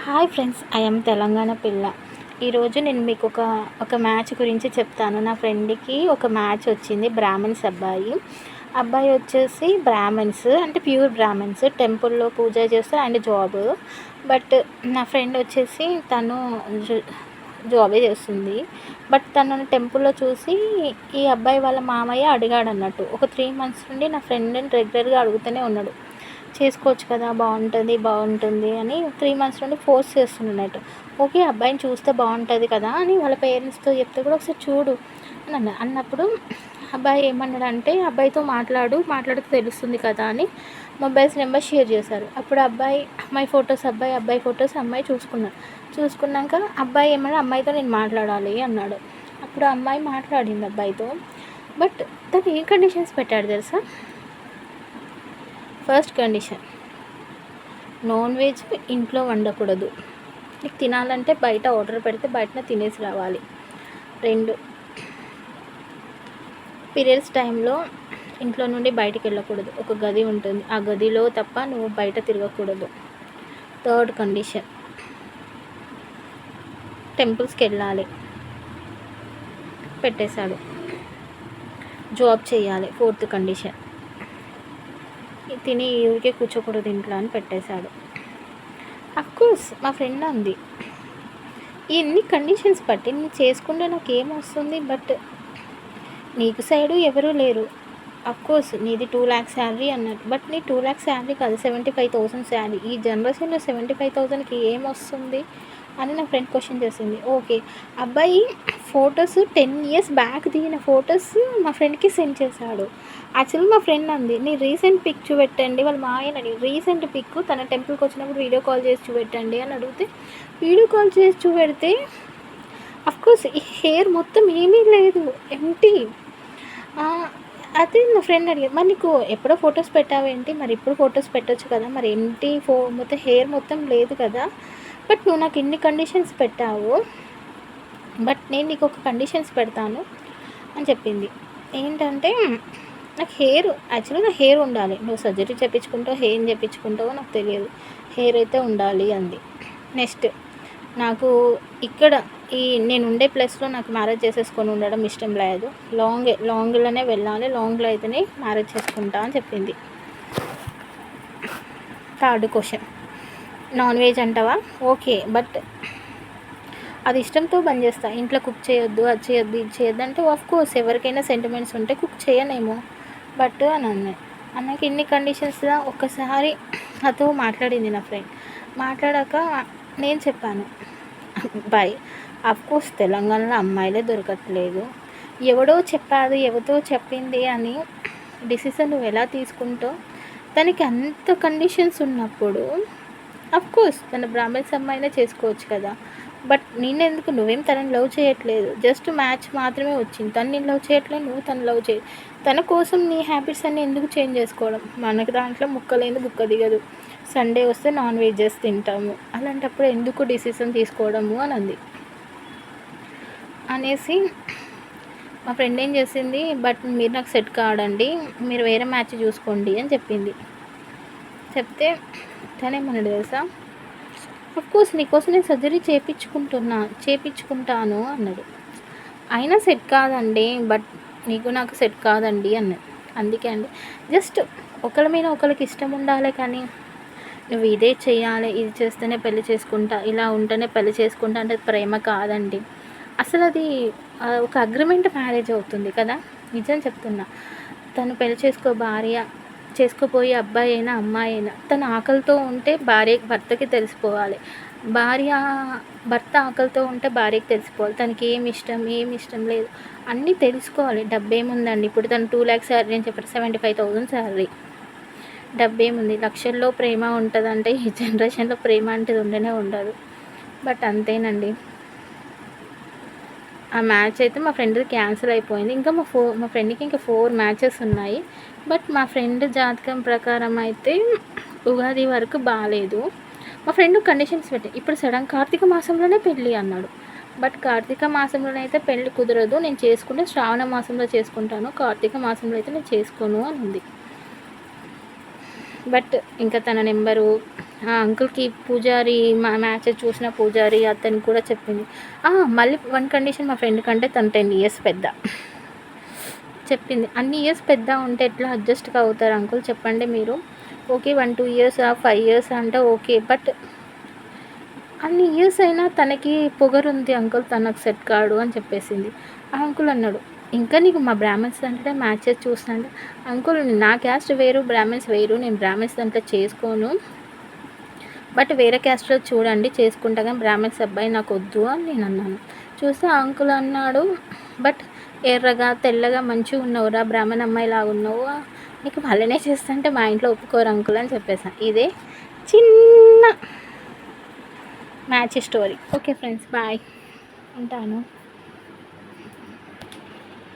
Hi friends, I'm Telangana పిల్ల. ఈరోజు నేను మీకు ఒక మ్యాచ్ గురించి చెప్తాను. నా ఫ్రెండ్కి ఒక మ్యాచ్ వచ్చింది. బ్రాహ్మణ్స్ అబ్బాయి వచ్చేసి బ్రాహ్మణ్స్ అంటే ప్యూర్ బ్రాహ్మణ్స్, టెంపుల్లో పూజ చేస్తారు అండ్ జాబ్. బట్ నా ఫ్రెండ్ వచ్చేసి తను జాబే చేస్తుంది. బట్ తనని టెంపుల్లో చూసి ఈ అబ్బాయి వాళ్ళ మామయ్య అడిగాడు అన్నట్టు. ఒక 3 months నుండి నా ఫ్రెండ్ని రెగ్యులర్గా అడుగుతూనే ఉన్నాడు, చేసుకోవచ్చు కదా, బాగుంటుంది అని 3 months నుండి ఫోర్స్ చేస్తున్నట్టు. ఓకే, అబ్బాయిని చూస్తే బాగుంటుంది కదా అని వాళ్ళ పేరెంట్స్తో చెప్తే కూడా ఒకసారి చూడు అని అన్నప్పుడు అబ్బాయి ఏమన్నాడంటే, అబ్బాయితో మాట్లాడితే తెలుస్తుంది కదా అని మొబైల్స్ నెంబర్ షేర్ చేశారు. అప్పుడు అమ్మాయి ఫొటోస్ అమ్మాయి చూసుకున్నాక అబ్బాయి ఏమన్నా, అమ్మాయితో నేను మాట్లాడాలి అన్నాడు. అప్పుడు అమ్మాయి మాట్లాడింది అబ్బాయితో. బట్ తను ఏ కండిషన్స్ పెట్టాడు తెలుసా? ఫస్ట్ కండిషన్, నాన్ వెజ్ ఇంట్లో వండకూడదు, నీకు తినాలంటే బయట ఆర్డర్ పెడితే బయటనే తినేసి రావాలి. 2, పీరియడ్స్ టైంలో ఇంట్లో నుండి బయటికి వెళ్ళకూడదు, ఒక గది ఉంటుంది, ఆ గదిలో తప్ప నువ్వు బయట తిరగకూడదు. 3rd కండిషన్, టెంపుల్స్కి వెళ్ళాలి, పెట్టేశాడు. జాబ్ చేయాలి, 4th కండిషన్, తిని ఊరికే కూర్చోకూడదు ఇంట్లో అని పెట్టేశాడు. అఫ్కోర్స్ మా ఫ్రెండ్ అంది, ఎన్ని కండిషన్స్ బట్టి నేను చేసుకుంటే నాకు ఏమొస్తుంది, బట్ నీకు సైడు ఎవరూ లేరు. అఫ్కోర్స్ నీది 2 lakhs శాలరీ అన్నట్టు, బట్ నీ 2 lakhs శాలరీ కాదు, 75,000 శాలరీ. ఈ జనరేషన్లో 75,000కి ఏమొస్తుంది అని నా ఫ్రెండ్ క్వశ్చన్ చేసింది. ఓకే, అబ్బాయి ఫొటోస్ 10 years బ్యాక్ దిగిన ఫొటోస్ మా ఫ్రెండ్కి సెండ్ చేశాడు. యాక్చువల్లీ మా ఫ్రెండ్ అంది, నీ రీసెంట్ పిక్ చూపెట్టండి, వాళ్ళ మాయనని రీసెంట్ పిక్ తన టెంపుల్కి వచ్చినప్పుడు వీడియో కాల్ చేసి చూపెట్టండి అని అడిగితే, వీడియో కాల్ చేసి చూపెడితే అఫ్కోర్స్ ఈ హెయిర్ మొత్తం ఏమీ లేదు, ఎంటీ. అదే నా ఫ్రెండ్ అడిగారు, మరి నీకు ఎప్పుడో ఫొటోస్ పెట్టావేంటి, మరి ఇప్పుడు ఫొటోస్ పెట్టవచ్చు కదా, మరి ఎంటీ మొత్తం హెయిర్ మొత్తం లేదు కదా, బట్ నువ్వు నాకు ఇన్ని కండిషన్స్ పెట్టావు, బట్ నేను నీకు ఒక కండిషన్స్ పెడతాను అని చెప్పింది. ఏంటంటే, నాకు యాక్చువల్లీ నా హెయిర్ ఉండాలి, నువ్వు సర్జరీ చేయించుకుంటావు హెయిర్ చేయించుకుంటావో నాకు తెలియదు, హెయిర్ అయితే ఉండాలి అంది. నెక్స్ట్, నాకు ఇక్కడ నేను ఉండే ప్లేస్లో నాకు మ్యారేజ్ చేసేసుకొని ఉండడం ఇష్టం లేదు, లాంగ్లోనే వెళ్ళాలి, లాంగ్లో అయితేనే మ్యారేజ్ చేసుకుంటా అని చెప్పింది. 3rd క్వశ్చన్, నాన్ వెజ్ అంటావా? ఓకే, బట్ అది ఇష్టంతో బంద్ చేస్తా, ఇంట్లో కుక్ చేయొద్దు, అది చేయొద్దు, ఇది చేయొద్దు అంటే ఆఫ్కోర్స్ ఎవరికైనా సెంటిమెంట్స్ ఉంటే కుక్ చేయనేమో, బట్ అని అన్నాక ఇన్ని కండిషన్స్ ఒక్కసారి నాతో మాట్లాడింది నా ఫ్రెండ్. మాట్లాడాక నేను చెప్పాను, బాయ్, అఫ్కోర్స్ తెలంగాణలో అమ్మాయిలే దొరకట్లేదు, ఎవరితో చెప్పింది అని డిసిషన్ నువ్వు ఎలా తీసుకుంటావు? తనకి అంత కండిషన్స్ ఉన్నప్పుడు అఫ్కోర్స్ తన బ్రాహ్మణ్స్ అమ్మాయినే చేసుకోవచ్చు కదా, బట్ నేనెందుకు? నువ్వేం తనని లవ్ చేయట్లేదు, జస్ట్ మ్యాచ్ మాత్రమే వచ్చింది, తను నేను లవ్ చేయట్లేదు, నువ్వు తను లవ్ చేయి, తన కోసం నీ హ్యాబిట్స్ అన్నీ ఎందుకు చేంజ్ చేసుకోవడం? మనకి దాంట్లో ముక్కలేదు బుక్క దిగదు, సండే వస్తే నాన్ వెజెస్ తింటాము, అలాంటప్పుడు ఎందుకు డిసిషన్ తీసుకోవడము అని అంది. అనేసి మా ఫ్రెండ్ ఏం చేసింది, బట్ మీరు నాకు సెట్ కావడండి, మీరు వేరే మ్యాచ్ చూసుకోండి అని చెప్పింది. చెప్తే తనేమన్నాడు తెలుసా, అఫ్కోర్స్ నీకోసం నేను సర్జరీ చేయించుకుంటాను అన్నాడు. అయినా సెట్ కాదండి, బట్ నాకు సెట్ కాదండి అన్నది. అందుకే అండి, జస్ట్ ఒకరి మీద ఒకరికి ఇష్టం ఉండాలి, కానీ నువ్వు ఇదే చేయాలి, ఇది చేస్తేనే పెళ్లి చేసుకుంటా, ఇలా ఉంటేనే పెళ్లి చేసుకుంటా అంటే ప్రేమ కాదండి. అసలు అది ఒక అగ్రిమెంట్ మ్యారేజ్ అవుతుంది కదా, నిజం చెప్తున్నా. తను పెళ్లి చేసుకోపోయే అబ్బాయి అయినా అమ్మాయి అయినా తన ఆకలితో ఉంటే భర్తకి తెలిసిపోవాలి, భర్త ఆకలితో ఉంటే భార్యకి తెలిసిపోవాలి, తనకి ఏమి ఇష్టం లేదు అన్నీ తెలుసుకోవాలి. డబ్బేముందండి, ఇప్పుడు తను 2 lakhs శాలరీ అని చెప్పారు, 75,000 శాలరీ, డబ్బేముంది, లక్షల్లో ప్రేమ ఉంటుందంటే ఈ జనరేషన్లో ప్రేమ అంటే ఉండనే ఉండదు. బట్ అంతేనండి, ఆ మ్యాచ్ అయితే మా ఫ్రెండ్ది క్యాన్సిల్ అయిపోయింది. ఇంకా మా ఫ్రెండ్కి ఇంకా 4 matches ఉన్నాయి. బట్ మా ఫ్రెండ్ జాతకం ప్రకారం అయితే ఉగాది వరకు బాగాలేదు. మా ఫ్రెండ్ కండిషన్స్ పెట్టి ఇప్పుడు సడన్ కార్తీక మాసంలోనే పెళ్ళి అన్నాడు. బట్ కార్తీక మాసంలోనైతే పెళ్ళి కుదరదు, నేను చేసుకుంటే శ్రావణ మాసంలో చేసుకుంటాను, కార్తీక మాసంలో అయితే నేను చేసుకోను అని ఉంది. బట్ ఇంకా తన నెంబరు ఆ అంకుల్‌కి పూజారి మ్యాచెస్ చూసిన పూజారి అతను కూడా చెప్పింది. మళ్ళీ వన్ కండిషన్, మా ఫ్రెండ్ కంటే తను 10 ఇయర్స్ పెద్ద. చెప్పింది. అన్ని ఇయర్స్ పెద్ద ఉంటే ఎట్లా అడ్జస్ట్ అవుతారు అంకుల్ చెప్పండి మీరు. ఓకే 1, 2 ఇయర్సా, 5 ఇయర్స్ అంటే ఓకే. బట్ అన్ని ఇయర్స్ అయినా తనకి పొగరుంది అంకుల్, తను నాకు సెట్ కాడు అని చెప్పేసింది. ఆ అంకుల్ అన్నాడు, ఇంకా నీకు మా బ్రాహ్మణ్స్ దాంట్లో మ్యాచెస్ చూస్తా అంటే, అంకుల్ నా క్యాస్ట్ వేరు, బ్రాహ్మణ్స్ వేరు, నేను బ్రాహ్మణ్స్ దాంట్లో చేసుకోను. బట్ వేరే క్యాస్ట్‌లో చూడండి చేసుకుంటా గానీ బ్రాహ్మణ్స్ అబ్బాయి నాకొద్దు అని నేనన్నాను. చూస్తే ఆ అంకుల్ అన్నాడు, బట్ ఎర్రగా, తెల్లగా మంచిగున్నావురా, బ్రాహ్మణ్ అమ్మాయిలాగున్నావు. నీకు వాళ్ళనే చేస్తా అంటే మా ఇంట్లో ఒప్పుకోరు అంకుల్ అని చెప్పేసా. ఇదే చిన్న match story. Okay friends, bye. ఉంటాను.